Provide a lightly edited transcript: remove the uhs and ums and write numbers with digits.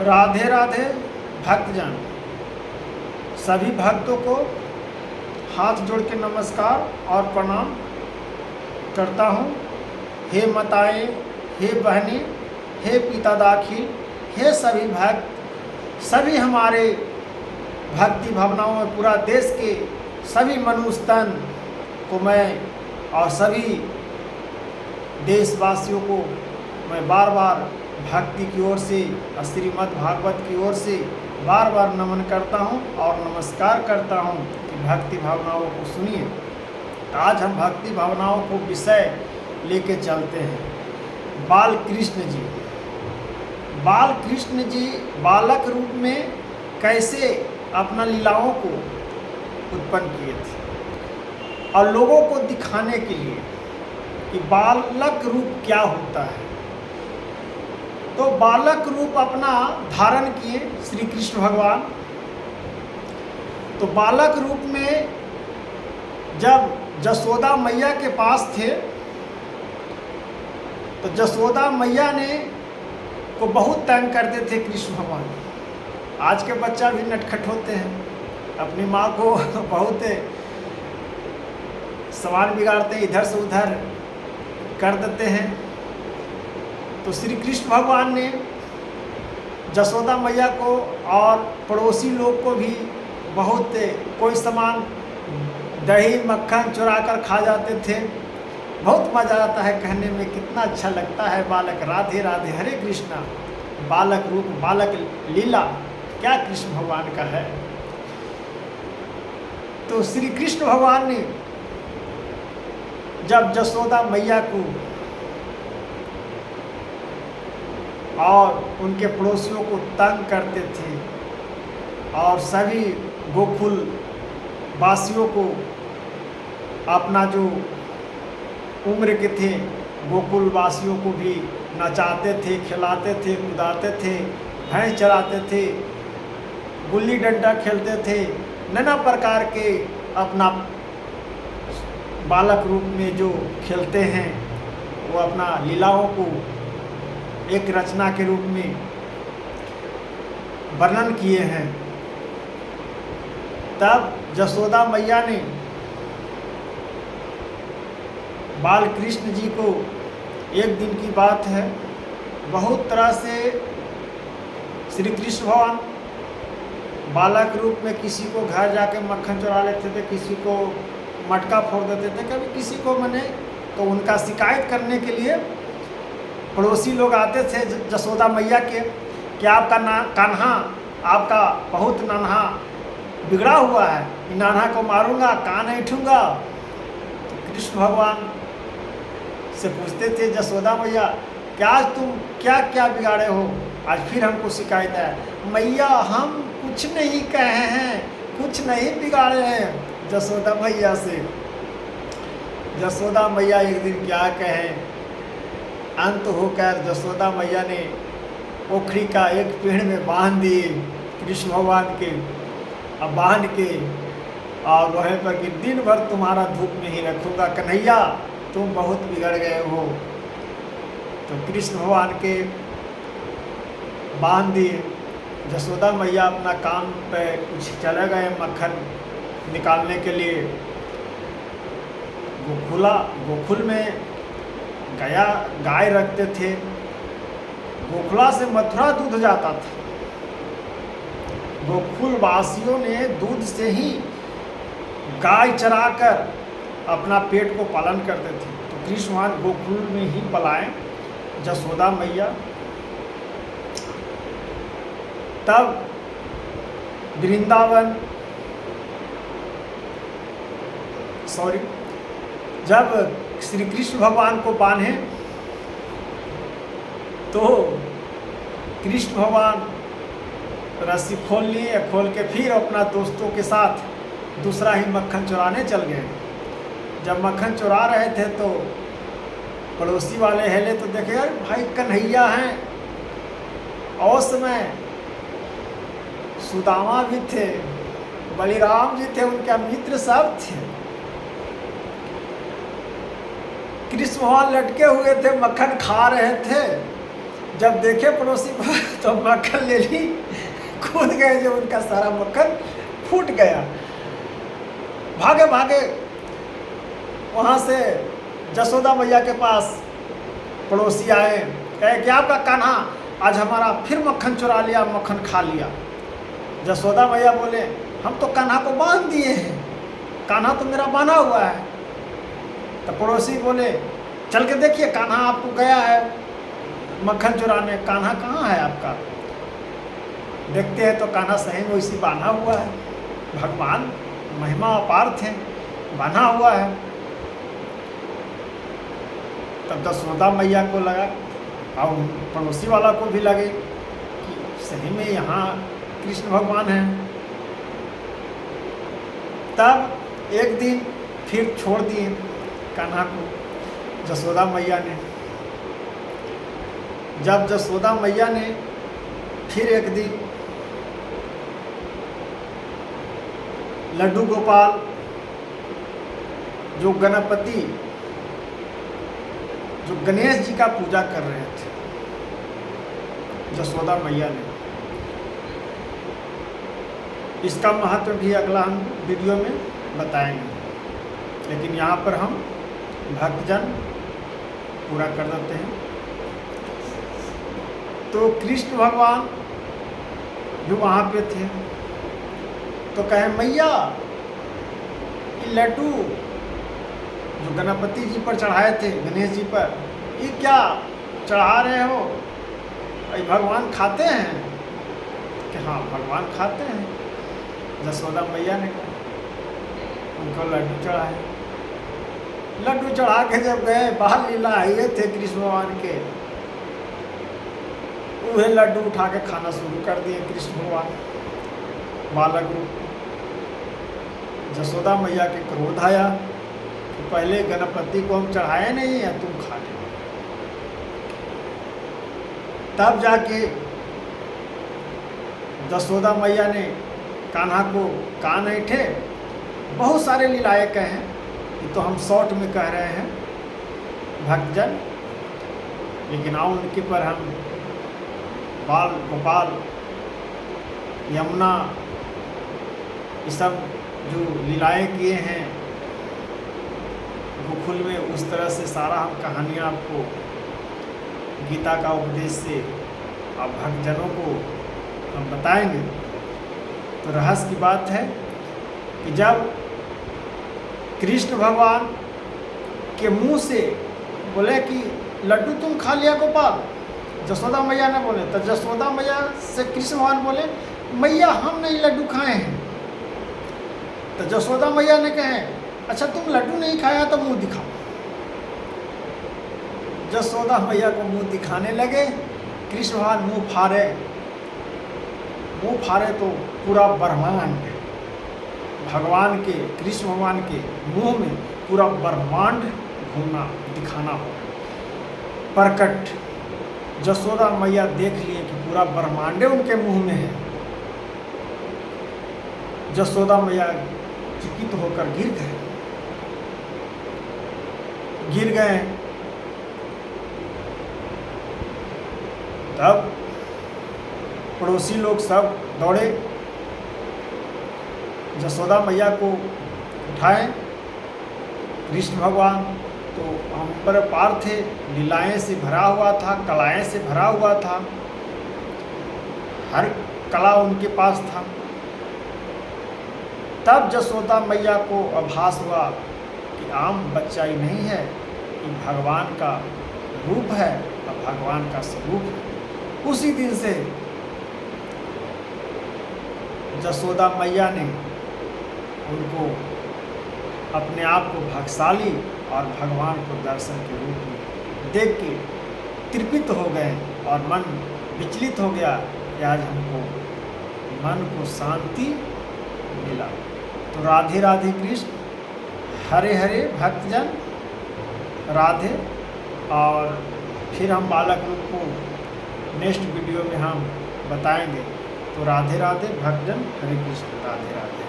राधे राधे भक्तजन। सभी भक्तों को हाथ जोड़ के नमस्कार और प्रणाम करता हूँ। हे माताएं, हे बहनें, हे पिता दाखिल, हे सभी भक्त, सभी हमारे भक्ति भावनाओं में पूरा देश के सभी मनुष्यतन को मैं और सभी देशवासियों को मैं बार बार भक्ति की ओर से और श्रीमद् भागवत की ओर से बार बार नमन करता हूँ और नमस्कार करता हूँ कि भक्ति भावनाओं को सुनिए। आज हम भक्ति भावनाओं को विषय लेके चलते हैं। बाल कृष्ण जी। बाल कृष्ण जी बालक रूप में कैसे अपना लीलाओं को उत्पन्न किए थे और लोगों को दिखाने के लिए कि बालक रूप क्या होता है। तो बालक रूप अपना धारण किए श्री कृष्ण भगवान। तो बालक रूप में जब जसोदा मैया के पास थे तो जसोदा मैया ने को बहुत तंग करते थे कृष्ण भगवान। आज के बच्चा भी नटखट होते हैं, अपनी माँ को बहुत सामान बिगाड़ते हैं, इधर से उधर कर देते हैं। तो श्री कृष्ण भगवान ने जसोदा मैया को और पड़ोसी लोग को भी बहुत, कोई सामान दही मक्खन चुरा कर खा जाते थे। बहुत मज़ा आता है कहने में, कितना अच्छा लगता है बालक। राधे राधे हरे कृष्णा। बालक रूप, बालक लीला क्या कृष्ण भगवान का है। तो श्री कृष्ण भगवान ने जब जसोदा मैया को और उनके पड़ोसियों को तंग करते थे और सभी गोकुल वासियों को अपना जो उम्र के थे गोकुल वासियों को भी नचाते थे, खिलाते थे, कुदाते थे, भैंस चराते थे, गुल्ली डंडा खेलते थे। नाना प्रकार के अपना बालक रूप में जो खेलते हैं वो अपना लीलाओं को एक रचना के रूप में वर्णन किए हैं। तब जसोदा मैया ने बाल कृष्ण जी को, एक दिन की बात है, बहुत तरह से श्री कृष्ण भगवान बालक रूप में किसी को घर जाके मक्खन चुरा लेते थे, किसी को मटका फोड़ देते थे, कभी किसी को मने तो उनका शिकायत करने के लिए पड़ोसी लोग आते थे जसोदा मैया के कि आपका कान्हा, आपका बहुत नन्हा बिगड़ा हुआ है, इन नान्हा को मारूंगा, कान ऐठूंगा। तो कृष्ण भगवान से पूछते थे जसोदा मैया, क्या तुम क्या क्या बिगाड़े हो, आज फिर हमको शिकायत है। मैया हम कुछ नहीं कहे हैं, कुछ नहीं बिगाड़े हैं। जसोदा मैया से जसोदा मैया एक दिन क्या कहें, अंत होकर जसोदा मैया ने ओखरी का एक पेड़ में बांध दिए कृष्ण भगवान के, अब बांध के और वहीं पर कि दिन भर तुम्हारा धूप में ही रखूँगा कन्हैया, तुम बहुत बिगड़ गए हो। तो कृष्ण भगवान के बांध दिए। जसोदा मैया अपना काम पे कुछ चले गए मक्खन निकालने के लिए। गोकुल में गाय रखते थे, गोकुला से मथुरा दूध जाता था। गोकुल वासियों ने दूध से ही गाय चराकर अपना पेट को पालन करते थे। तो कृष्ण भगवान गोकुल में ही पलाए जसोदा मैया। तब वृंदावन जब श्री कृष्ण भगवान को बांधे तो कृष्ण भगवान रस्सी खोल लिए, खोल के फिर अपना दोस्तों के साथ दूसरा ही मक्खन चुराने चल गए। जब मक्खन चुरा रहे थे तो पड़ोसी वाले हिले तो देखे, यार भाई कन्हैया हैं। और समय सुदामा भी थे, बलिराम जी थे, उनके मित्र सब थे। कृष्ण भगवान लटके हुए थे, मक्खन खा रहे थे। जब देखे पड़ोसी को तो मक्खन ले ली, कूद गए, जब उनका सारा मक्खन फूट गया। भागे भागे वहाँ से जसोदा मैया के पास पड़ोसी आए, कहे कि आपका कान्हा आज हमारा फिर मक्खन चुरा लिया, मक्खन खा लिया। जसोदा मैया बोले, हम तो कान्हा को बांध दिए हैं, कान्हा तो मेरा बांधा हुआ है। तो पड़ोसी बोले, चल के देखिए, कान्हा आपको गया है मक्खन चुराने, कान्हा कहाँ है आपका? देखते हैं तो कान्हा सही में वैसी बांधा हुआ है। भगवान महिमा अपार थे, बांधा हुआ है। तब जसोदा मैया को लगा और पड़ोसी वाला को भी लगे कि सही में यहाँ कृष्ण भगवान हैं। तब एक दिन फिर छोड़ दिए कान्हा को जसोदा मैया ने। जब जसोदा मैया ने फिर एक दिन लड्डू गोपाल जो गणपति जो गणेश जी का पूजा कर रहे थे, जसोदा मैया ने, इसका महत्व भी अगला हम वीडियो में बताएंगे, लेकिन यहाँ पर हम भक्तजन पूरा कर देते हैं। तो कृष्ण भगवान जो वहाँ पे थे तो कहे, मैया ये लड्डू जो गणपति जी पर चढ़ाए थे, गणेश जी पर, ये क्या चढ़ा रहे हो? ये भगवान खाते हैं? कि हाँ भगवान खाते हैं। जसोदा मैया ने कहा, उनको लड्डू चढ़ाए। लड्डू चढ़ा के जब गए, बाल लीला आए थे कृष्ण भगवान के, वह लड्डू उठा के खाना शुरू कर दिए कृष्ण भगवान बालक रूप। जसोदा मैया के क्रोध आया कि पहले गणपति को हम चढ़ाए नहीं है, तुम खा ले। तब जाके जसोदा मैया ने कान्हा को कान ऐठे, बहुत सारे लीलाएं कहे, ये तो हम शॉर्ट में कह रहे हैं भक्तजन, लेकिन आओ उनके पर हम बाल गोपाल यमुना ये सब जो लीलाएं किए हैं गोकुल में, उस तरह से सारा हम कहानियाँ आपको गीता का उपदेश से आप भक्तजनों को हम बताएंगे। तो रहस्य की बात है कि जब कृष्ण भगवान के मुंह से बोले कि लड्डू तुम खा लिया गोपाल, जसोदा मैया ने बोले, तो जसोदा मैया से कृष्ण भगवान बोले, मैया हम नहीं लड्डू खाए हैं। तो जसोदा मैया ने कहे, अच्छा तुम लड्डू नहीं खाया तो मुंह दिखाओ। जसोदा मैया को मुंह दिखाने लगे, कृष्ण भगवान मुंह फाड़े तो पूरा ब्रह्मांड भगवान के, कृष्ण भगवान के मुंह में पूरा ब्रह्मांड घूमना दिखाना हो प्रकट। जसोदा मैया देख लिए कि पूरा ब्रह्मांडे उनके मुंह में है। जसोदा मैया चकित होकर गिर गए। तब पड़ोसी लोग सब दौड़े, जसोदा मैया को उठाए। कृष्ण भगवान तो हम पर पार थे, लीलाएं से भरा हुआ था, कलाएं से भरा हुआ था, हर कला उनके पास था। तब जसोदा मैया को आभास हुआ कि आम बच्चा ही नहीं है, कि भगवान का रूप है और भगवान का स्वरूप है। उसी दिन से जसोदा मैया ने उनको अपने आप को भाग्यशाली और भगवान को दर्शन के रूप में देख के तृप्त हो गए और मन विचलित हो गया कि आज हमको मन को शांति मिला। तो राधे राधे कृष्ण, हरे हरे भक्तजन, राधे। और फिर हम बालक रूप को नेक्स्ट वीडियो में हम बताएंगे। तो राधे राधे भक्तजन, हरे कृष्ण, राधे राधे।